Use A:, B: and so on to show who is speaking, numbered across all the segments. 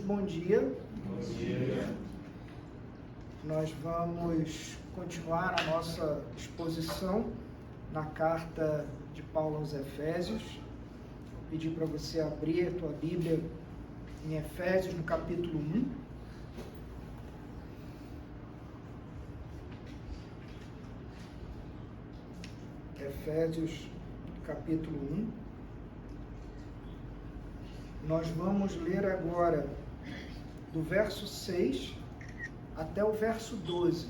A: bom dia.
B: Bom dia.
A: Nós vamos continuar a nossa exposição na carta de Paulo aos Efésios. Vou pedir para você abrir a tua Bíblia em Efésios, no capítulo 1. Efésios, capítulo 1. Nós vamos ler agora do verso 6 até o verso 12.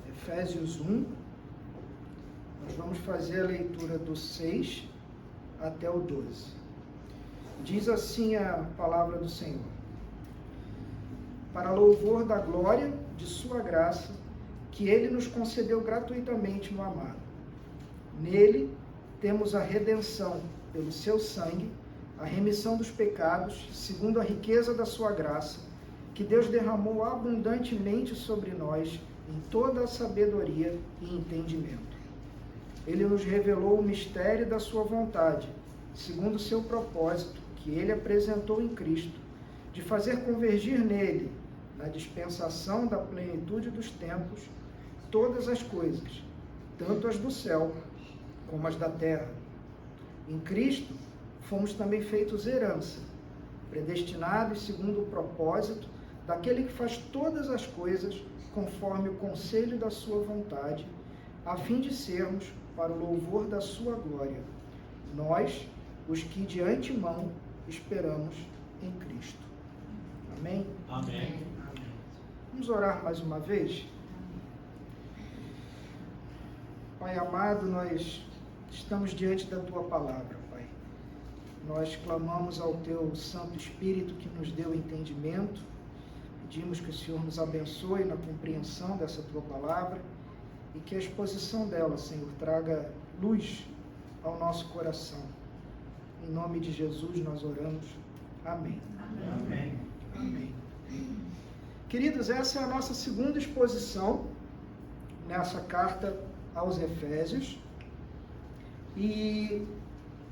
A: Efésios 1, nós vamos fazer a leitura do 6 até o 12. Diz assim a palavra do Senhor: para louvor da glória de sua graça, que Ele nos concedeu gratuitamente no amado. Nele temos a redenção pelo seu sangue, a remissão dos pecados, segundo a riqueza da sua graça, que Deus derramou abundantemente sobre nós em toda a sabedoria e entendimento. Ele nos revelou o mistério da sua vontade, segundo o seu propósito, que Ele apresentou em Cristo, de fazer convergir nele, na dispensação da plenitude dos tempos, todas as coisas, tanto as do céu como as da terra. Em Cristo, fomos também feitos herança, predestinados segundo o propósito daquele que faz todas as coisas conforme o conselho da sua vontade, a fim de sermos para o louvor da sua glória, nós, os que de antemão esperamos em Cristo. Amém?
B: Amém.
A: Vamos orar mais uma vez? Pai amado, nós estamos diante da Tua palavra, Pai. Nós clamamos ao Teu Santo Espírito que nos deu entendimento. Pedimos que o Senhor nos abençoe na compreensão dessa Tua palavra e que a exposição dela, Senhor, traga luz ao nosso coração. Em nome de Jesus nós oramos. Amém.
B: Amém.
A: Amém. Queridos, essa é a nossa segunda exposição nessa carta aos Efésios. E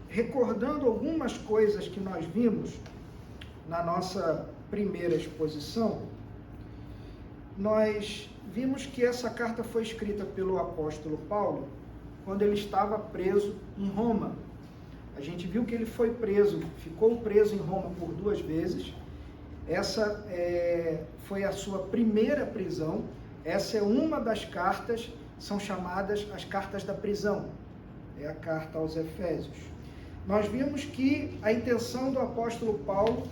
A: recordando algumas coisas que nós vimos na nossa primeira exposição, nós vimos que essa carta foi escrita pelo apóstolo Paulo quando ele estava preso em Roma. A gente viu que ele foi preso, ficou preso em Roma por 2 vezes. Essa foi a sua primeira prisão. Essa é uma das cartas, são chamadas as cartas da prisão. É a carta aos Efésios. Nós vimos que a intenção do apóstolo Paulo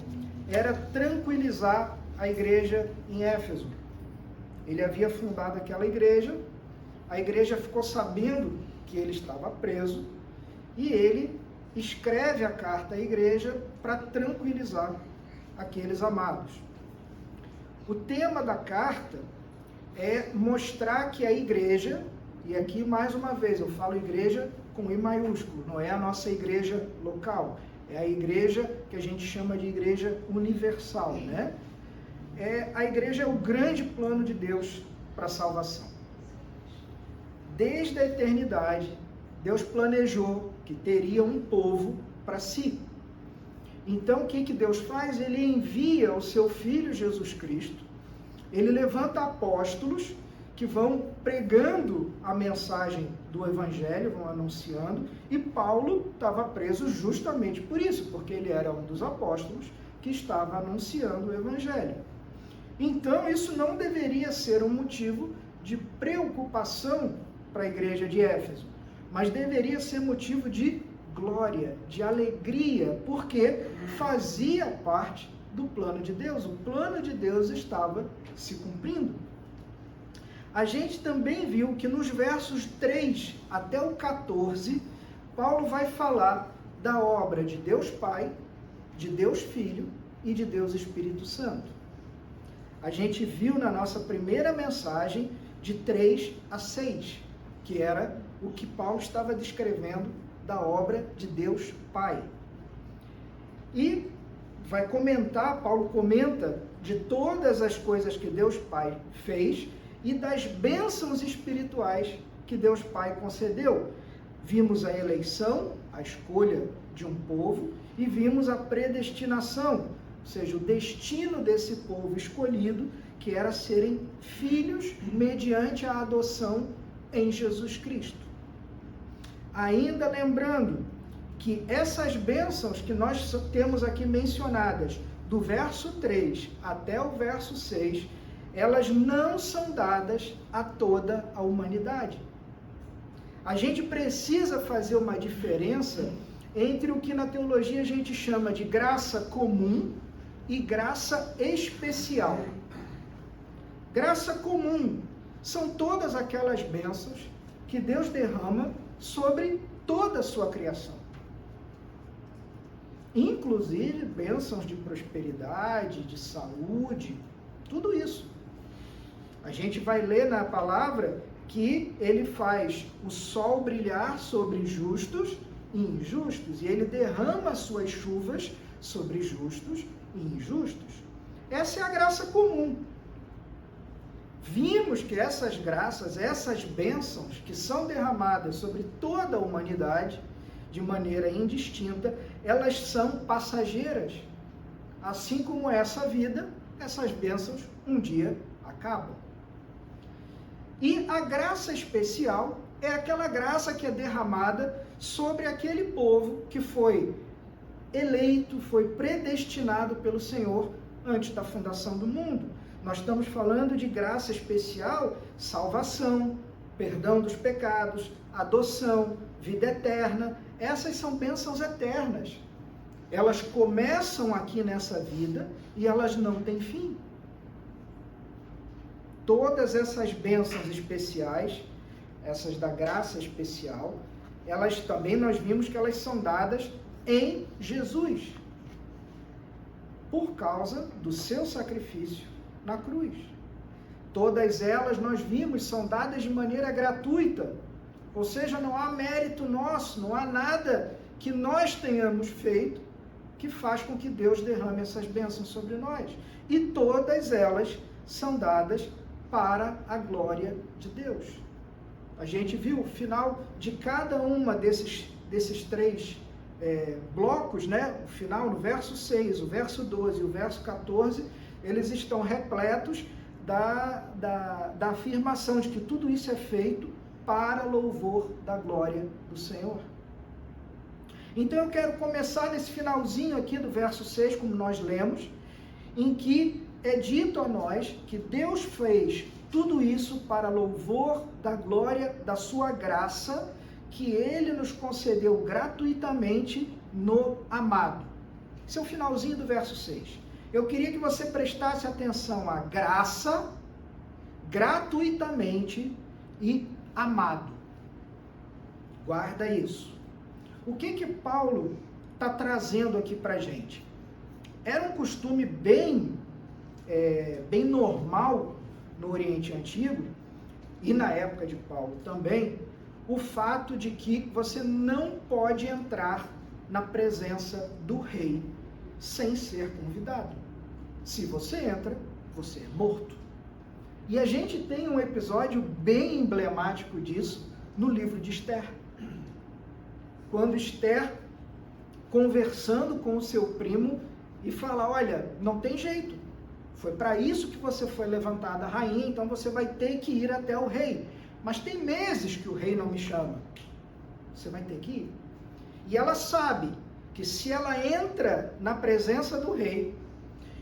A: era tranquilizar a igreja em Éfeso. Ele havia fundado aquela igreja, a igreja ficou sabendo que ele estava preso e ele escreve a carta à igreja para tranquilizar aqueles amados. O tema da carta é mostrar que a igreja, e aqui mais uma vez eu falo igreja com I maiúsculo, não é a nossa igreja local, é a igreja que a gente chama de igreja universal, né? A igreja é o grande plano de Deus para a salvação. Desde a eternidade, Deus planejou que teria um povo para si. Então, o que Deus faz? Ele envia o seu Filho Jesus Cristo, ele levanta apóstolos que vão pregando a mensagem do Evangelho, vão anunciando, e Paulo estava preso justamente por isso, porque ele era um dos apóstolos que estava anunciando o Evangelho. Então, isso não deveria ser um motivo de preocupação para a igreja de Éfeso, mas deveria ser motivo de glória, de alegria, porque fazia parte do plano de Deus. O plano de Deus estava se cumprindo. A gente também viu que nos versos 3 até o 14, Paulo vai falar da obra de Deus Pai, de Deus Filho e de Deus Espírito Santo. A gente viu na nossa primeira mensagem de 3 a 6, que era o que Paulo estava descrevendo da obra de Deus Pai. E vai comentar, Paulo comenta de todas as coisas que Deus Pai fez e das bênçãos espirituais que Deus Pai concedeu. Vimos a eleição, a escolha de um povo, e vimos a predestinação, ou seja, o destino desse povo escolhido, que era serem filhos mediante a adoção em Jesus Cristo. Ainda lembrando que essas bênçãos que nós temos aqui mencionadas, do verso 3 até o verso 6, elas não são dadas a toda a humanidade. A gente precisa fazer uma diferença entre o que na teologia a gente chama de graça comum e graça especial. Graça comum são todas aquelas bênçãos que Deus derrama sobre toda a sua criação. Inclusive bênçãos de prosperidade, de saúde, tudo isso. A gente vai ler na palavra que ele faz o sol brilhar sobre justos e injustos, e ele derrama suas chuvas sobre justos e injustos. Essa é a graça comum. Vimos que essas graças, essas bênçãos que são derramadas sobre toda a humanidade, de maneira indistinta, elas são passageiras. Assim como essa vida, essas bênçãos um dia acabam. E a graça especial é aquela graça que é derramada sobre aquele povo que foi eleito, foi predestinado pelo Senhor antes da fundação do mundo. Nós estamos falando de graça especial, salvação, perdão dos pecados, adoção, vida eterna. Essas são bênçãos eternas. Elas começam aqui nessa vida e elas não têm fim. Todas essas bênçãos especiais, essas da graça especial, elas também nós vimos que elas são dadas em Jesus, por causa do seu sacrifício na cruz. Todas elas nós vimos são dadas de maneira gratuita, ou seja, não há mérito nosso, não há nada que nós tenhamos feito que faz com que Deus derrame essas bênçãos sobre nós. E todas elas são dadas para a glória de Deus. A gente viu o final de cada uma desses três blocos, né? O final, no verso 6, o verso 12 e o verso 14, eles estão repletos da afirmação de que tudo isso é feito para louvor da glória do Senhor. Então eu quero começar nesse finalzinho aqui do verso 6, como nós lemos, em que é dito a nós que Deus fez tudo isso para louvor da glória da sua graça, que Ele nos concedeu gratuitamente no amado. Esse é o finalzinho do verso 6. Eu queria que você prestasse atenção à graça, gratuitamente e amado. Guarda isso. O que Paulo está trazendo aqui para a gente? Era um costume bem normal no Oriente Antigo, e na época de Paulo também, o fato de que você não pode entrar na presença do rei sem ser convidado. Se você entra, você é morto. E a gente tem um episódio bem emblemático disso no livro de Esther. Quando Esther, conversando com o seu primo, e fala, olha, não tem jeito, foi para isso que você foi levantada a rainha, então você vai ter que ir até o rei. Mas tem meses que o rei não me chama. Você vai ter que ir. E ela sabe que se ela entra na presença do rei,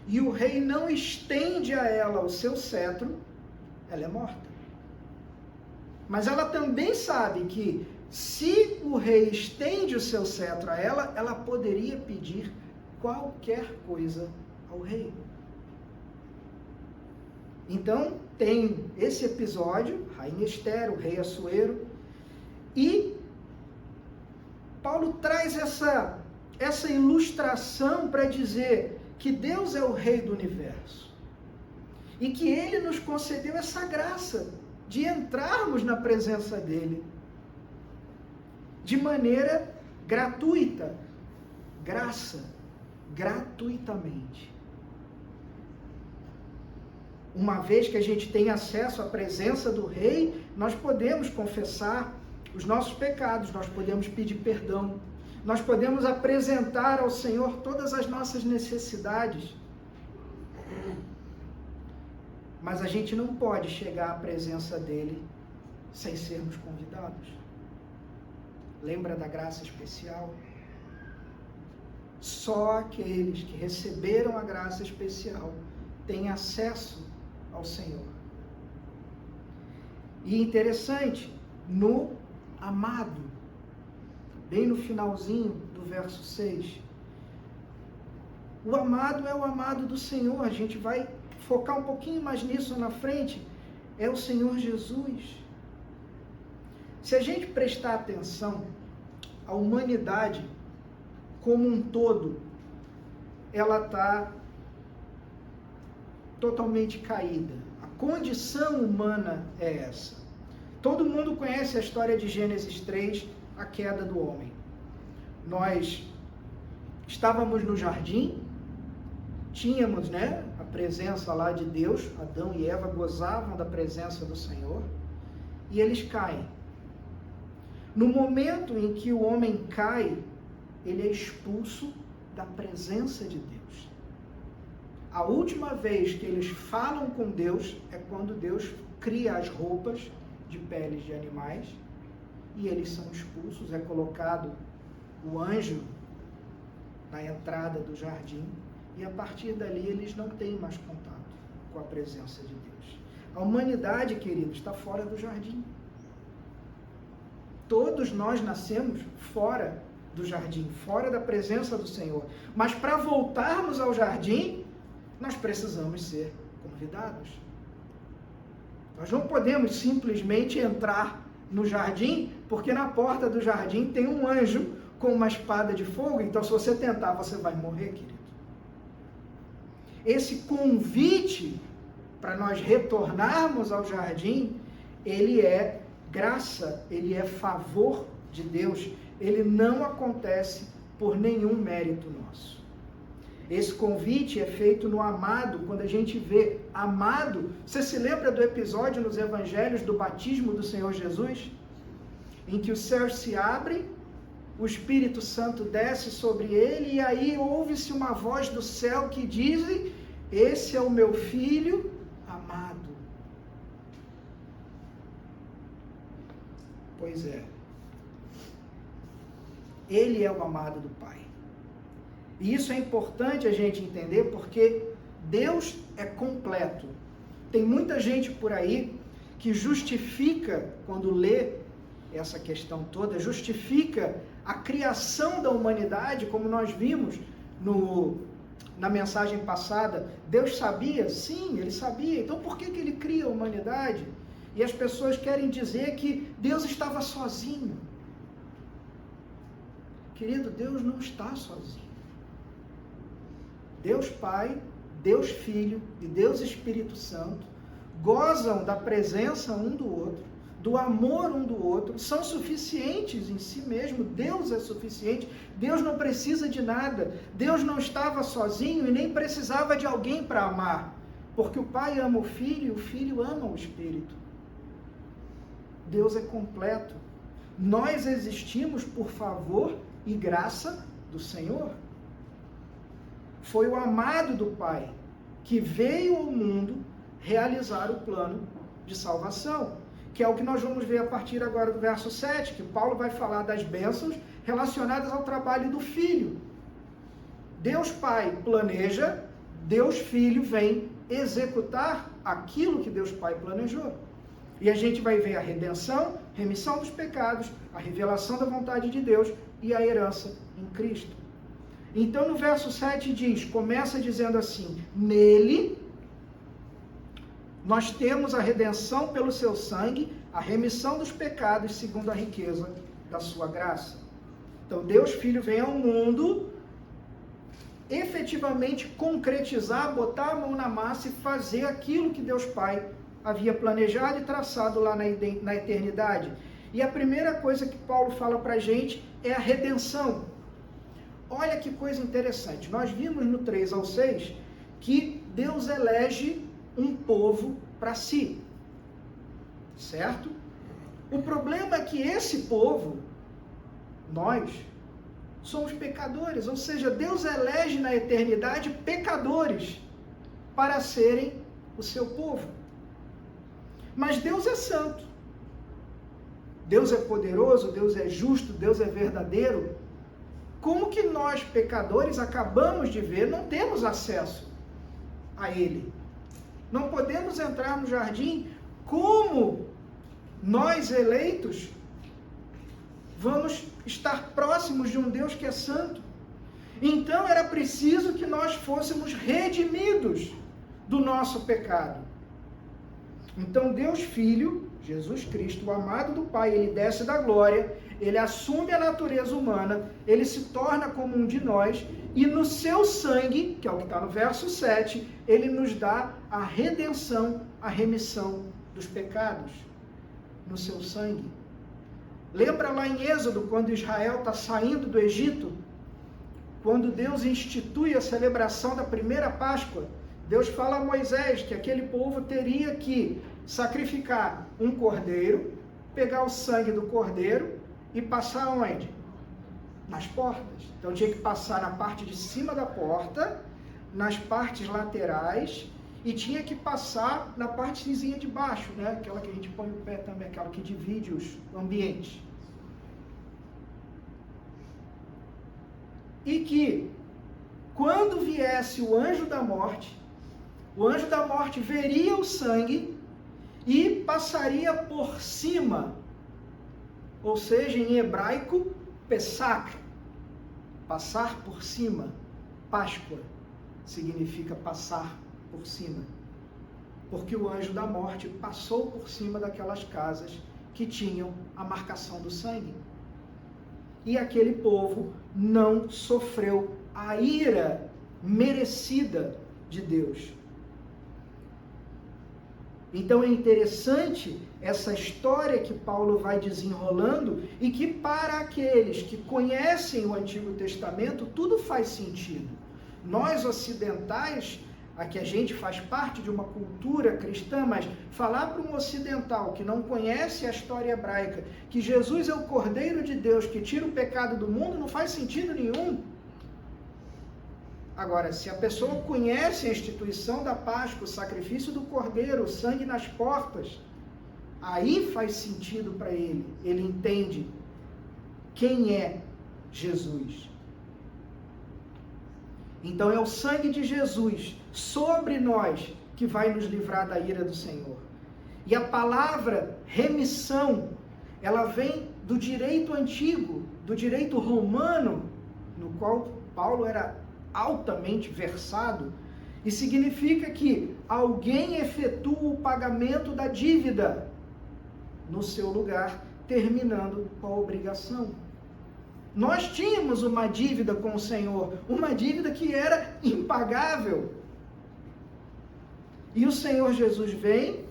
A: e o rei não estende a ela o seu cetro, ela é morta. Mas ela também sabe que se o rei estende o seu cetro a ela, ela poderia pedir qualquer coisa ao rei. Então, tem esse episódio, Rainha Esther, o rei Assuero, e Paulo traz essa ilustração para dizer que Deus é o rei do universo e que Ele nos concedeu essa graça de entrarmos na presença dEle de maneira gratuita, graça, gratuitamente. Uma vez que a gente tem acesso à presença do Rei, nós podemos confessar os nossos pecados, nós podemos pedir perdão, nós podemos apresentar ao Senhor todas as nossas necessidades. Mas a gente não pode chegar à presença dele sem sermos convidados. Lembra da graça especial? Só aqueles que receberam a graça especial têm acesso ao Senhor. E interessante, no amado, bem no finalzinho do verso 6, o amado é o amado do Senhor. A gente vai focar um pouquinho mais nisso na frente. É o Senhor Jesus. Se a gente prestar atenção, a humanidade como um todo, ela está totalmente caída. A condição humana é essa. Todo mundo conhece a história de Gênesis 3, a queda do homem. Nós estávamos no jardim, tínhamos, a presença lá de Deus, Adão e Eva gozavam da presença do Senhor, e eles caem. No momento em que o homem cai, ele é expulso da presença de Deus. A última vez que eles falam com Deus é quando Deus cria as roupas de peles de animais e eles são expulsos, é colocado o anjo na entrada do jardim e a partir dali eles não têm mais contato com a presença de Deus. A humanidade, queridos, está fora do jardim. Todos nós nascemos fora do jardim, fora da presença do Senhor. Mas para voltarmos ao jardim, nós precisamos ser convidados. Nós não podemos simplesmente entrar no jardim, porque na porta do jardim tem um anjo com uma espada de fogo, então se você tentar, você vai morrer, querido. Esse convite para nós retornarmos ao jardim, ele é graça, ele é favor de Deus, ele não acontece por nenhum mérito nosso. Esse convite é feito no amado, quando a gente vê amado. Você se lembra do episódio nos evangelhos do batismo do Senhor Jesus? Em que os céus se abrem, o Espírito Santo desce sobre ele, e aí ouve-se uma voz do céu que diz: esse é o meu filho amado. Pois é. Ele é o amado do Pai. E isso é importante a gente entender, porque Deus é completo. Tem muita gente por aí que justifica, quando lê essa questão toda, justifica a criação da humanidade, como nós vimos na mensagem passada. Deus sabia? Sim, ele sabia. Então por que ele cria a humanidade? E as pessoas querem dizer que Deus estava sozinho. Querido, Deus não está sozinho. Deus Pai, Deus Filho e Deus Espírito Santo gozam da presença um do outro, do amor um do outro, são suficientes em si mesmo. Deus é suficiente, Deus não precisa de nada, Deus não estava sozinho e nem precisava de alguém para amar, porque o Pai ama o Filho e o Filho ama o Espírito. Deus é completo. Nós existimos por favor e graça do Senhor. Foi o amado do Pai que veio ao mundo realizar o plano de salvação, que é o que nós vamos ver a partir agora do verso 7, que Paulo vai falar das bênçãos relacionadas ao trabalho do Filho. Deus Pai planeja, Deus Filho vem executar aquilo que Deus Pai planejou. E a gente vai ver a redenção, remissão dos pecados, a revelação da vontade de Deus e a herança em Cristo. Então no verso 7 diz, começa dizendo assim: nele nós temos a redenção pelo seu sangue, a remissão dos pecados segundo a riqueza da sua graça. Então Deus Filho vem ao mundo efetivamente concretizar, botar a mão na massa e fazer aquilo que Deus Pai havia planejado e traçado lá na eternidade. E a primeira coisa que Paulo fala para a gente é a redenção. Olha que coisa interessante. Nós vimos no 3 ao 6 que Deus elege um povo para si. Certo? O problema é que esse povo, nós, somos pecadores, ou seja, Deus elege na eternidade pecadores para serem o seu povo. Mas Deus é santo. Deus é poderoso, Deus é justo, Deus é verdadeiro. Como que nós, pecadores, acabamos de ver, não temos acesso a Ele? Não podemos entrar no jardim. Como nós, eleitos, vamos estar próximos de um Deus que é santo? Então era preciso que nós fôssemos redimidos do nosso pecado. Então Deus Filho, Jesus Cristo, o amado do Pai, ele desce da glória, ele assume a natureza humana, ele se torna como um de nós, e no seu sangue, que é o que está no verso 7, ele nos dá a redenção, a remissão dos pecados. No seu sangue. Lembra lá em Êxodo, quando Israel está saindo do Egito? Quando Deus institui a celebração da primeira Páscoa, Deus fala a Moisés que aquele povo teria que sacrificar um cordeiro, pegar o sangue do cordeiro e passar onde? Nas portas. Então tinha que passar na parte de cima da porta, nas partes laterais, e tinha que passar na partezinha de baixo, né? Aquela que a gente põe o pé também, aquela que divide os ambientes. E que, quando viesse o anjo da morte veria o sangue e passaria por cima, ou seja, em hebraico, Pesach, passar por cima. Páscoa significa passar por cima, porque o anjo da morte passou por cima daquelas casas que tinham a marcação do sangue. E aquele povo não sofreu a ira merecida de Deus. Então é interessante essa história que Paulo vai desenrolando e que para aqueles que conhecem o Antigo Testamento tudo faz sentido. Nós ocidentais, aqui a gente faz parte de uma cultura cristã, mas falar para um ocidental que não conhece a história hebraica que Jesus é o Cordeiro de Deus que tira o pecado do mundo não faz sentido nenhum. Agora, se a pessoa conhece a instituição da Páscoa, o sacrifício do Cordeiro, o sangue nas portas, aí faz sentido para ele. Ele entende quem é Jesus. Então é o sangue de Jesus sobre nós que vai nos livrar da ira do Senhor. E a palavra remissão, ela vem do direito antigo, do direito romano, no qual Paulo era altamente versado, e significa que alguém efetua o pagamento da dívida no seu lugar, terminando com a obrigação. Nós tínhamos uma dívida com o Senhor, uma dívida que era impagável. E o Senhor Jesus vem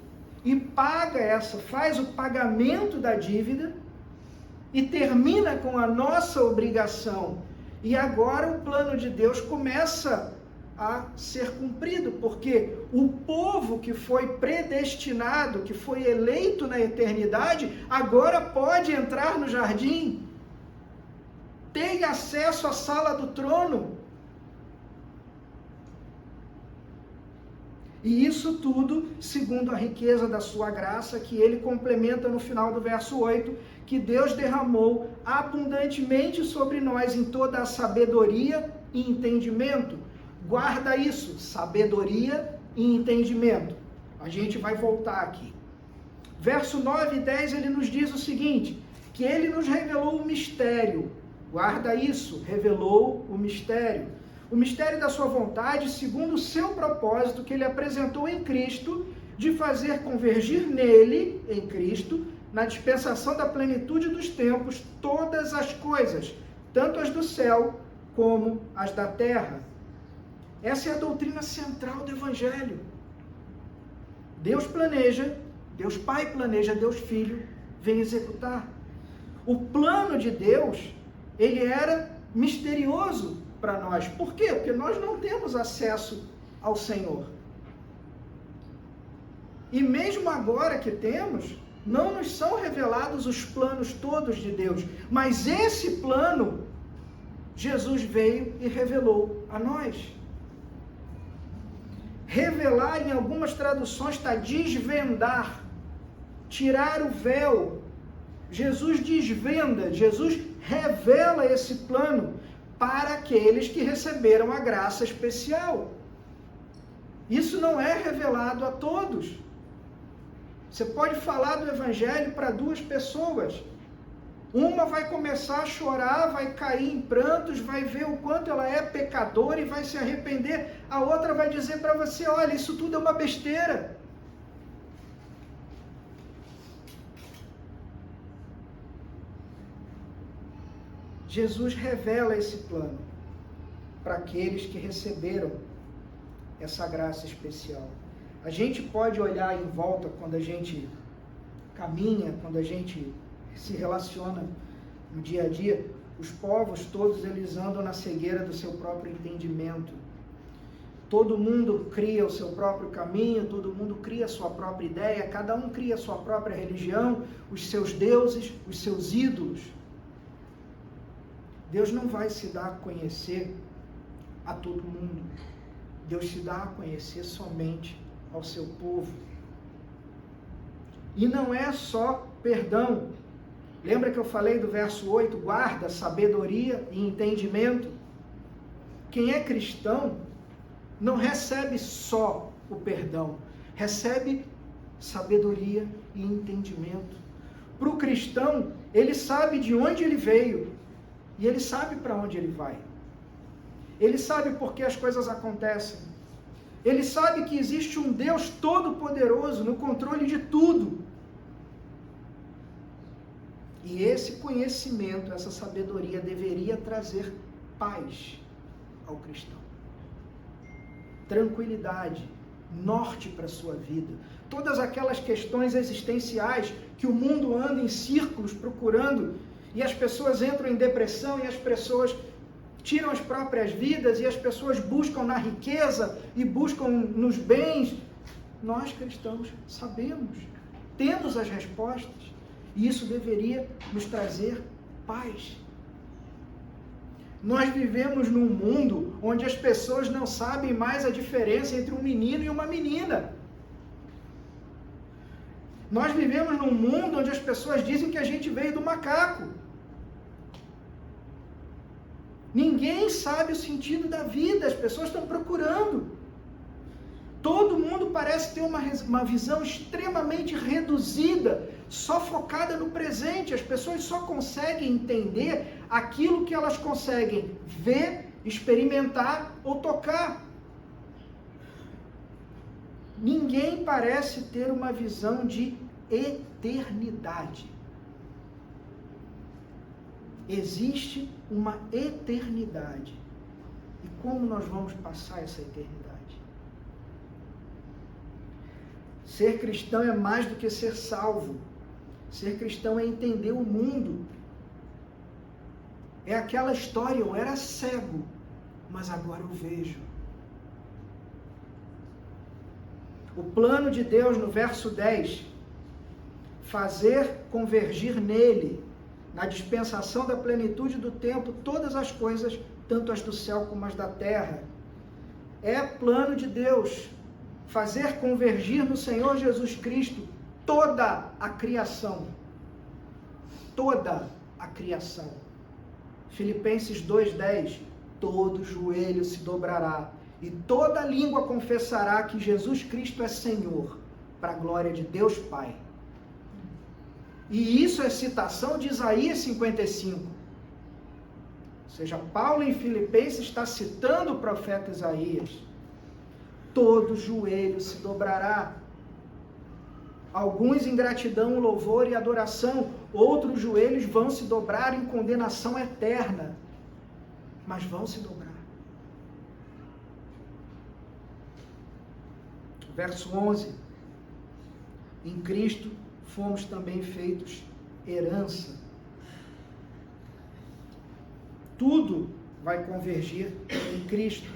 A: e paga faz o pagamento da dívida e termina com a nossa obrigação. E agora o plano de Deus começa a ser cumprido, porque o povo que foi predestinado, que foi eleito na eternidade, agora pode entrar no jardim, tem acesso à sala do trono. E isso tudo segundo a riqueza da sua graça, que ele complementa no final do verso 8, que Deus derramou abundantemente sobre nós em toda a sabedoria e entendimento. Guarda isso, sabedoria e entendimento. A gente vai voltar aqui. Verso 9 e 10 ele nos diz o seguinte, que ele nos revelou o mistério. Guarda isso, revelou o mistério da sua vontade, segundo o seu propósito que ele apresentou em Cristo, de fazer convergir nele, em Cristo, na dispensação da plenitude dos tempos, todas as coisas, tanto as do céu como as da terra. Essa é a doutrina central do Evangelho. Deus planeja, Deus Pai planeja, Deus Filho vem executar. O plano de Deus, ele era misterioso para nós. Por quê? Porque nós não temos acesso ao Senhor. E mesmo agora que temos, não nos são revelados os planos todos de Deus, mas esse plano, Jesus veio e revelou a nós. Revelar, em algumas traduções, está desvendar, tirar o véu. Jesus desvenda, Jesus revela esse plano para aqueles que receberam a graça especial. Isso não é revelado a todos. Você pode falar do Evangelho para duas pessoas. Uma vai começar a chorar, vai cair em prantos, vai ver o quanto ela é pecadora e vai se arrepender. A outra vai dizer para você, olha, isso tudo é uma besteira. Jesus revela esse plano para aqueles que receberam essa graça especial. A gente pode olhar em volta quando a gente caminha, quando a gente se relaciona no dia a dia, os povos todos eles andam na cegueira do seu próprio entendimento. Todo mundo cria o seu próprio caminho, todo mundo cria a sua própria ideia, cada um cria a sua própria religião, os seus deuses, os seus ídolos. Deus não vai se dar a conhecer a todo mundo. Deus se dá a conhecer somente ao seu povo. E não é só perdão. Lembra que eu falei do verso 8? Guarda, sabedoria e entendimento. Quem é cristão não recebe só o perdão, recebe sabedoria e entendimento. Para o cristão, ele sabe de onde ele veio e ele sabe para onde ele vai. Ele sabe por que as coisas acontecem. Ele sabe que existe um Deus todo-poderoso no controle de tudo. E esse conhecimento, essa sabedoria deveria trazer paz ao cristão. Tranquilidade, norte para a sua vida. Todas aquelas questões existenciais que o mundo anda em círculos procurando, e as pessoas entram em depressão, e as pessoas tiram as próprias vidas, e as pessoas buscam na riqueza, e buscam nos bens. Nós cristãos sabemos, temos as respostas, e isso deveria nos trazer paz. Nós vivemos num mundo onde as pessoas não sabem mais a diferença entre um menino e uma menina. Nós vivemos num mundo onde as pessoas dizem que a gente veio do macaco. Ninguém sabe o sentido da vida, as pessoas estão procurando. Todo mundo parece ter uma visão extremamente reduzida, só focada no presente. As pessoas só conseguem entender aquilo que elas conseguem ver, experimentar ou tocar. Ninguém parece ter uma visão de eternidade. Existe uma eternidade. E como nós vamos passar essa eternidade? Ser cristão é mais do que ser salvo. Ser cristão é entender o mundo. É aquela história, eu era cego, mas agora eu vejo. O plano de Deus no verso 10, fazer convergir nele, na dispensação da plenitude do tempo, todas as coisas, tanto as do céu como as da terra. É plano de Deus fazer convergir no Senhor Jesus Cristo toda a criação. Toda a criação. Filipenses 2:10, todo joelho se dobrará e toda língua confessará que Jesus Cristo é Senhor, para a glória de Deus Pai. E isso é citação de Isaías 55. Ou seja, Paulo em Filipenses está citando o profeta Isaías. Todo joelho se dobrará. Alguns em gratidão, louvor e adoração, outros joelhos vão se dobrar em condenação eterna, mas vão se dobrar. Verso 11. Em Cristo fomos também feitos herança. Tudo vai convergir em Cristo.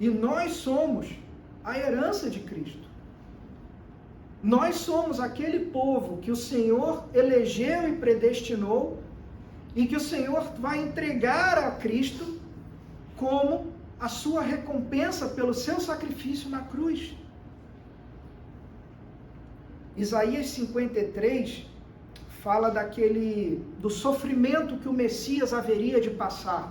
A: E nós somos a herança de Cristo. Nós somos aquele povo que o Senhor elegeu e predestinou e que o Senhor vai entregar a Cristo como a sua recompensa pelo seu sacrifício na cruz. Isaías 53 fala do sofrimento que o Messias haveria de passar.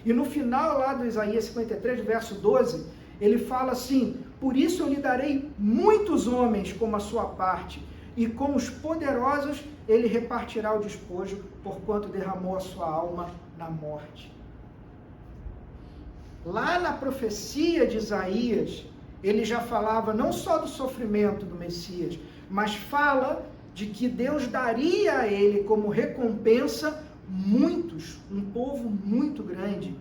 A: E no final lá do Isaías 53, verso 12, ele fala assim: por isso eu lhe darei muitos homens como a sua parte, e com os poderosos ele repartirá o despojo, porquanto derramou a sua alma na morte. Lá na profecia de Isaías, ele já falava não só do sofrimento do Messias, mas fala de que Deus daria a ele como recompensa muitos, um povo muito grande.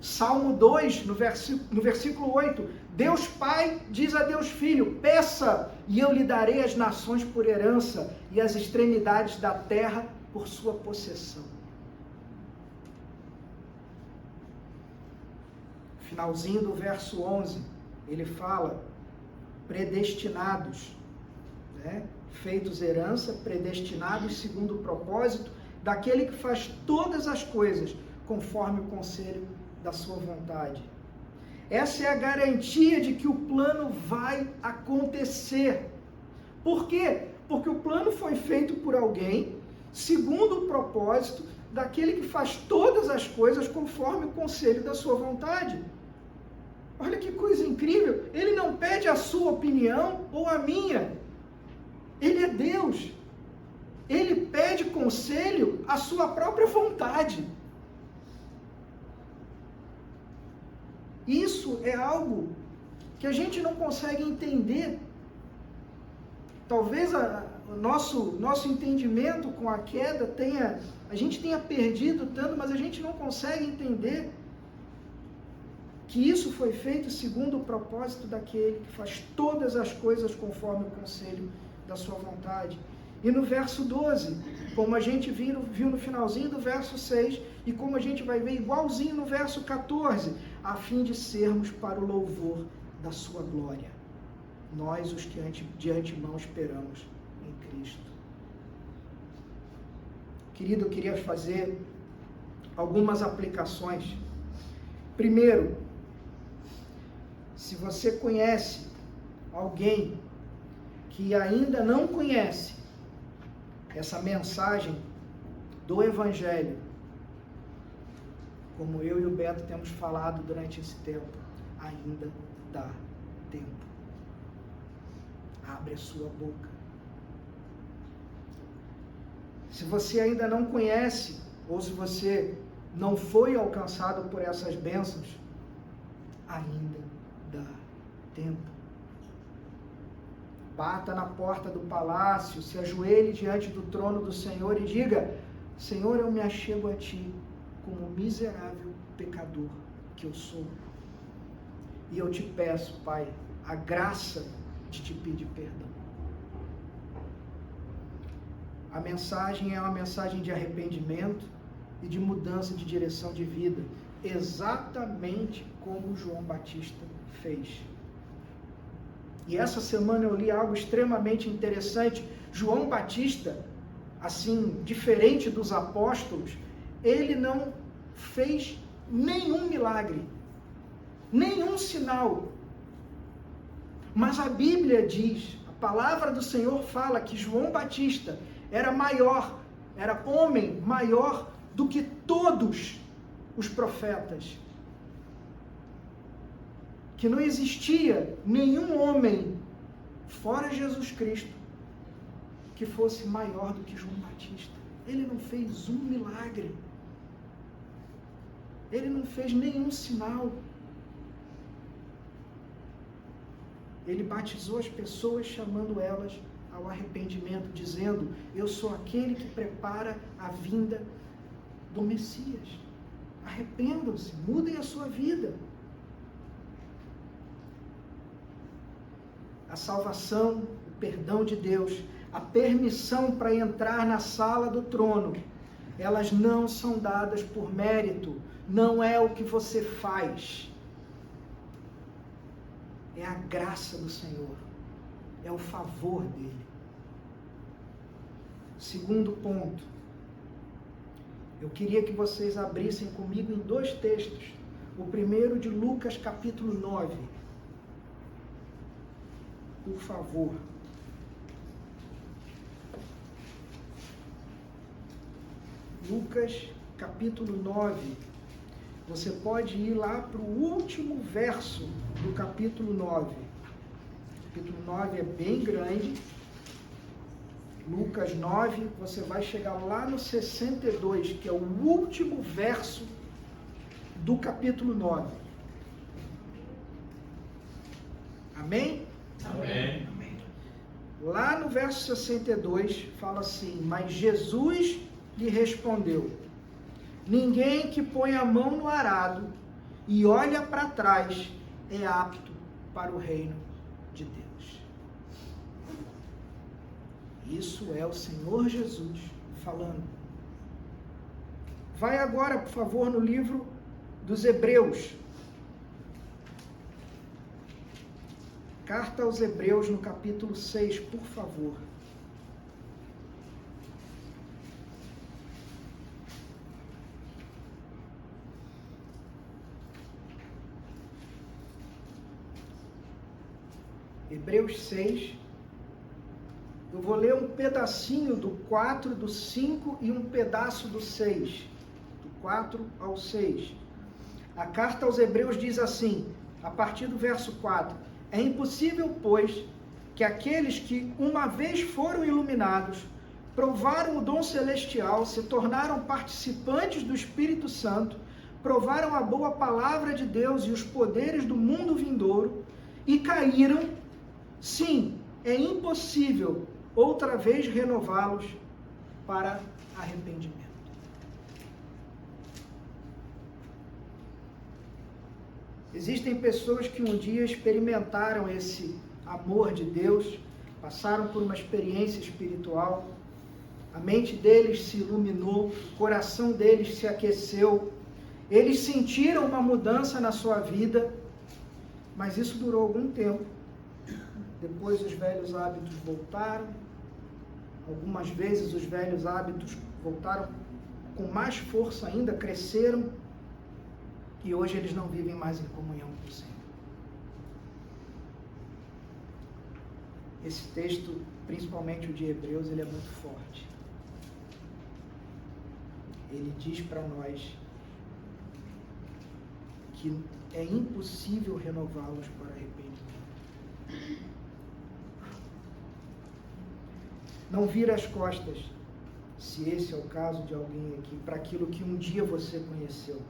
A: Salmo 2, no versículo 8, Deus Pai diz a Deus Filho: peça e eu lhe darei as nações por herança e as extremidades da terra por sua possessão. Finalzinho do verso 11, ele fala predestinados, né? Feitos herança, predestinados segundo o propósito daquele que faz todas as coisas conforme o conselho da sua vontade. Essa é a garantia de que o plano vai acontecer. Por quê? Porque o plano foi feito por alguém segundo o propósito daquele que faz todas as coisas conforme o conselho da sua vontade. Olha que coisa incrível! Ele não pede a sua opinião ou a minha. Ele é Deus. Ele pede conselho à sua própria vontade. Isso é algo que a gente não consegue entender. Talvez o nosso entendimento com a queda a gente tenha perdido tanto, mas a gente não consegue entender que isso foi feito segundo o propósito daquele que faz todas as coisas conforme o conselho da sua vontade. E no verso 12, como a gente viu no finalzinho do verso 6, e como a gente vai ver igualzinho no verso 14, a fim de sermos para o louvor da sua glória. Nós, os que de antemão esperamos em Cristo. Querido, eu queria fazer algumas aplicações. Primeiro, se você conhece alguém que ainda não conhece essa mensagem do Evangelho, como eu e o Beto temos falado durante esse tempo, ainda dá tempo. Abre a sua boca. Se você ainda não conhece, ou se você não foi alcançado por essas bênçãos, ainda dá tempo. Bata na porta do palácio, se ajoelhe diante do trono do Senhor e diga: Senhor, eu me achego a Ti como miserável pecador que eu sou. E eu te peço, Pai, a graça de te pedir perdão. A mensagem é uma mensagem de arrependimento e de mudança de direção de vida, exatamente como João Batista fez. E essa semana eu li algo extremamente interessante. João Batista, assim, diferente dos apóstolos, ele não fez nenhum milagre, nenhum sinal. Mas a Bíblia diz, a palavra do Senhor fala que João Batista era maior, era homem maior do que todos os profetas. Que não existia nenhum homem, fora Jesus Cristo, que fosse maior do que João Batista. Ele não fez um milagre. Ele não fez nenhum sinal. Ele batizou as pessoas, chamando elas ao arrependimento, dizendo: eu sou aquele que prepara a vinda do Messias. Arrependam-se, mudem a sua vida. A salvação, o perdão de Deus, a permissão para entrar na sala do trono, elas não são dadas por mérito, não é o que você faz, é a graça do Senhor. é o favor dele. Segundo ponto, eu queria que vocês abrissem comigo em 2 textos. O primeiro de Lucas capítulo 9. Por favor. Lucas capítulo 9. Você pode ir lá para o último verso do capítulo 9. O capítulo 9 é bem grande. Lucas 9, você vai chegar lá no 62, que é o último verso do capítulo 9. Amém?
B: Amém.
A: Lá no verso 62, fala assim: mas Jesus lhe respondeu: ninguém que põe a mão no arado e olha para trás é apto para o reino de Deus. Isso é o Senhor Jesus falando. Vai agora, por favor, no livro dos Hebreus. Carta aos Hebreus, no capítulo 6, por favor. Hebreus 6. Eu vou ler um pedacinho do 4, do 5 e um pedaço do 6. Do 4 ao 6. A carta aos Hebreus diz assim, a partir do verso 4. É impossível, pois, que aqueles que uma vez foram iluminados, provaram o dom celestial, se tornaram participantes do Espírito Santo, provaram a boa palavra de Deus e os poderes do mundo vindouro, e caíram, sim, é impossível outra vez renová-los para arrependimento. Existem pessoas que um dia experimentaram esse amor de Deus, passaram por uma experiência espiritual, a mente deles se iluminou, o coração deles se aqueceu, eles sentiram uma mudança na sua vida, mas isso durou algum tempo. Depois os velhos hábitos voltaram, algumas vezes os velhos hábitos voltaram com mais força ainda, cresceram, e hoje eles não vivem mais em comunhão com o Senhor. Esse texto, principalmente o de Hebreus, ele é muito forte. Ele diz para nós que é impossível renová-los para arrependimento. Não vira as costas, se esse é o caso de alguém aqui, para aquilo que um dia você conheceu.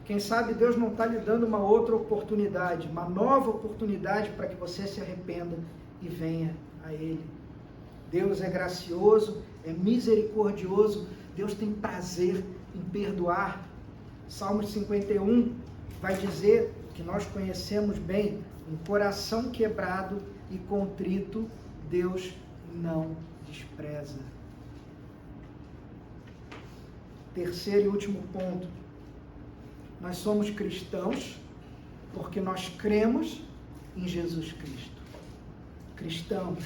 A: Quem sabe Deus não está lhe dando uma outra oportunidade, uma nova oportunidade para que você se arrependa e venha a Ele. Deus é gracioso, é misericordioso, Deus tem prazer em perdoar. Salmos 51 vai dizer, que nós conhecemos bem, um coração quebrado e contrito, Deus não despreza. Terceiro e último ponto. Nós somos cristãos porque nós cremos em Jesus Cristo. Cristãos,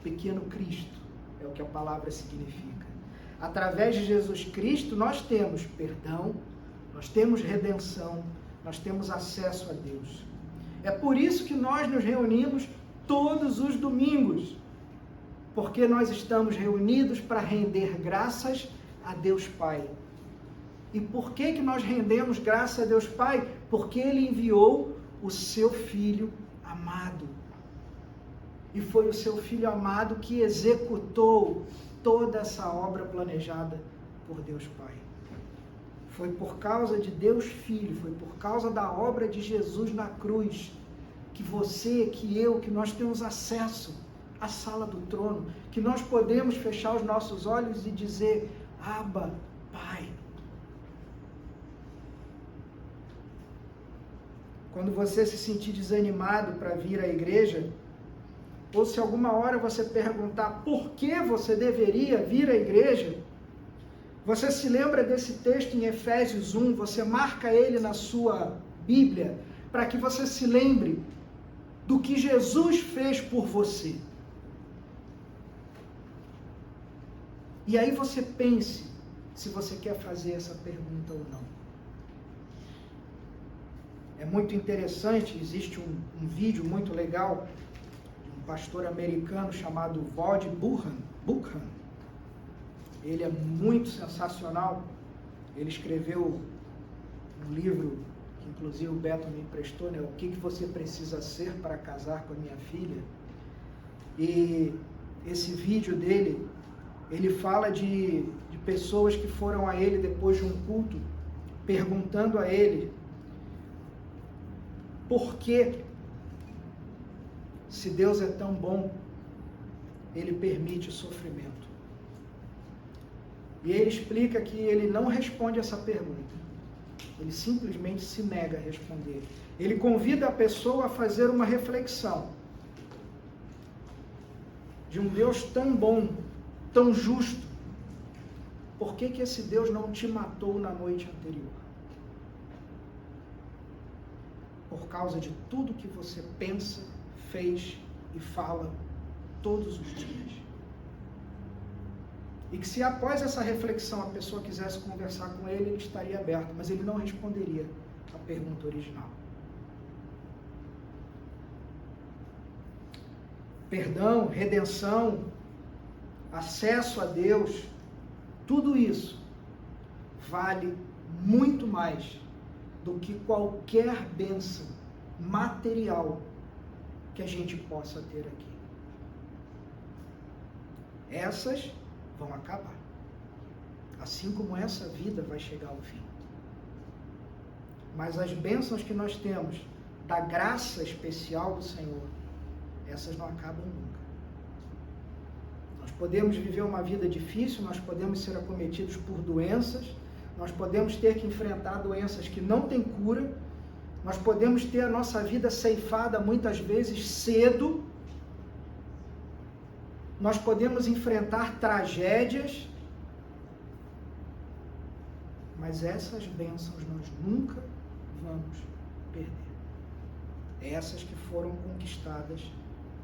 A: pequeno Cristo, é o que a palavra significa. Através de Jesus Cristo nós temos perdão, nós temos redenção, nós temos acesso a Deus. É por isso que nós nos reunimos todos os domingos, porque nós estamos reunidos para render graças a Deus Pai. E por que nós rendemos graças a Deus Pai? Porque Ele enviou o seu Filho amado. E foi o seu Filho amado que executou toda essa obra planejada por Deus Pai. Foi por causa de Deus Filho, foi por causa da obra de Jesus na cruz, que você, que eu, que nós temos acesso à sala do trono, que nós podemos fechar os nossos olhos e dizer, Abba, Pai. Quando você se sentir desanimado para vir à igreja, ou se alguma hora você perguntar por que você deveria vir à igreja, você se lembra desse texto em Efésios 1, você marca ele na sua Bíblia, para que você se lembre do que Jesus fez por você. E aí você pense se você quer fazer essa pergunta ou não. É muito interessante, existe um vídeo muito legal de um pastor americano chamado Vod Buchan. Ele é muito sensacional. Ele escreveu um livro que inclusive o Beto me emprestou, né? O que você precisa ser para casar com a minha filha. E esse vídeo dele, ele fala de pessoas que foram a ele depois de um culto, perguntando a ele por que, se Deus é tão bom, Ele permite o sofrimento. E ele explica que ele não responde essa pergunta. Ele simplesmente se nega a responder. Ele convida a pessoa a fazer uma reflexão de um Deus tão bom, tão justo. Por que esse Deus não te matou na noite anterior? Por causa de tudo que você pensa, fez e fala todos os dias. E que se após essa reflexão a pessoa quisesse conversar com ele, ele estaria aberto, mas ele não responderia a pergunta original. Perdão, redenção, acesso a Deus, tudo isso vale muito mais do que qualquer bênção material que a gente possa ter aqui. Essas vão acabar. Assim como essa vida vai chegar ao fim. Mas as bênçãos que nós temos da graça especial do Senhor, essas não acabam nunca. Nós podemos viver uma vida difícil, nós podemos ser acometidos por doenças, nós podemos ter que enfrentar doenças que não têm cura, nós podemos ter a nossa vida ceifada muitas vezes cedo, nós podemos enfrentar tragédias, mas essas bênçãos nós nunca vamos perder. Essas que foram conquistadas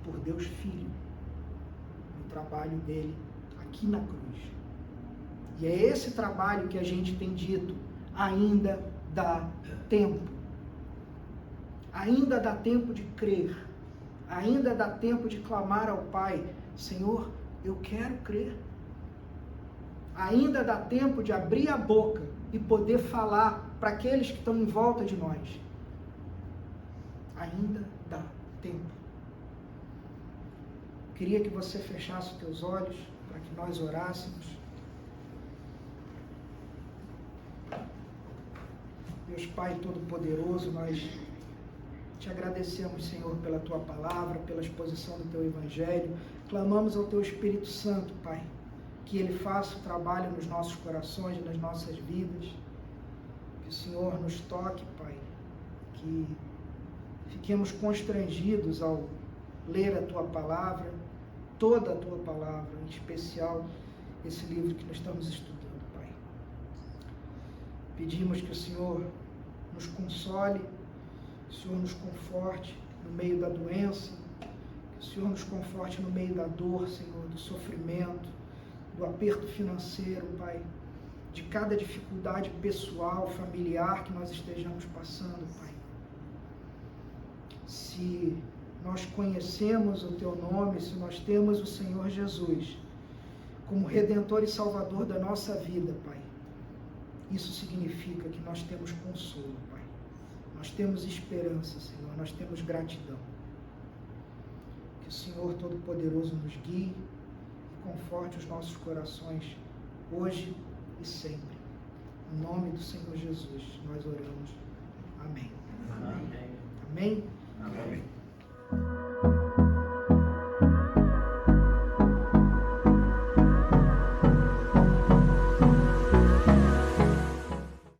A: por Deus Filho, no trabalho dele aqui na cruz. E é esse trabalho que a gente tem dito, ainda dá tempo. Ainda dá tempo de crer. Ainda dá tempo de clamar ao Pai, Senhor, eu quero crer. Ainda dá tempo de abrir a boca e poder falar para aqueles que estão em volta de nós. Ainda dá tempo. Queria que você fechasse os teus olhos para que nós orássemos. Deus Pai Todo-Poderoso, nós te agradecemos, Senhor, pela Tua Palavra, pela exposição do Teu Evangelho. Clamamos ao Teu Espírito Santo, Pai, que Ele faça o trabalho nos nossos corações e nas nossas vidas. Que o Senhor nos toque, Pai, que fiquemos constrangidos ao ler a Tua Palavra, toda a Tua Palavra, em especial esse livro que nós estamos estudando, Pai. Pedimos que o Senhor nos console, que o Senhor nos conforte no meio da doença, que o Senhor nos conforte no meio da dor, Senhor, do sofrimento, do aperto financeiro, Pai, de cada dificuldade pessoal, familiar que nós estejamos passando, Pai. Se nós conhecemos o Teu nome, se nós temos o Senhor Jesus como Redentor e Salvador da nossa vida, Pai, isso significa que nós temos consolo, Pai. Nós temos esperança, Senhor, nós temos gratidão. Que o Senhor Todo-Poderoso nos guie e conforte os nossos corações hoje e sempre. Em nome do Senhor Jesus, nós oramos. Amém.
B: Amém.
A: Amém.